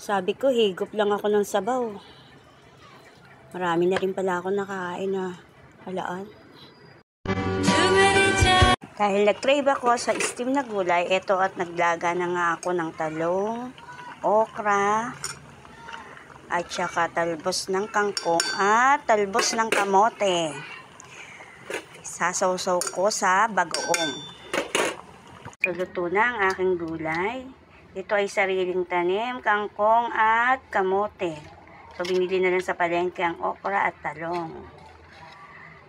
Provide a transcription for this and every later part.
Sabi ko, higop lang ako ng sabaw. Marami na rin pala ako nakain na halaan. Dahil nag-crave ako sa steam na gulay, eto at naglaga na nga ako ng talong, okra, at saka talbos ng kangkong at talbos ng kamote. Sasawsaw ko sa bagoong. So, luto na ang aking gulay. Ito ay sariling tanim, kangkong at kamote. So, binili na lang sa palengke ang okra at talong.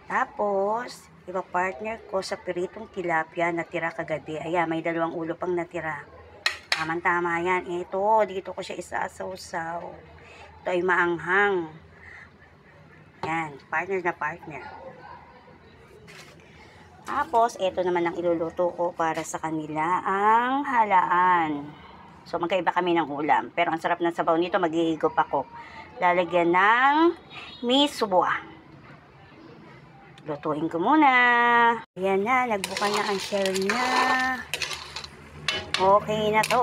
Tapos, ipa-partner ko sa piritong tilapia na tira kagabi. Ayan, may 2 ulo pang natira. Tama-tama yan. Ito, dito ko siya isasawsaw. Ito ay maanghang. Yan, partner na partner. Tapos, ito naman ang iluluto ko para sa kanila, ang halaan. So, magkaiba kami ng ulam. Pero ang sarap ng sabaw nito, maghihigop ako. Lalagyan ng miswa. Lutuin ko muna. Ayan na, nagbukan na ang shell niya. Okay na to.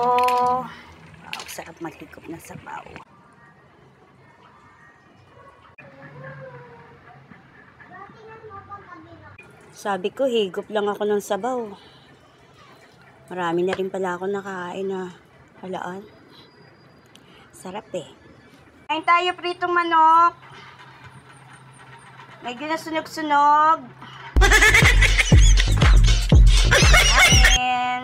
Wow, sarap maghigop ng sabaw. Sabi ko, higop lang ako ng sabaw. Marami na rin pala ako nakain na halaan. Sarap eh. Kain tayo pritong manok. Medyo na sunog-sunog. Kain.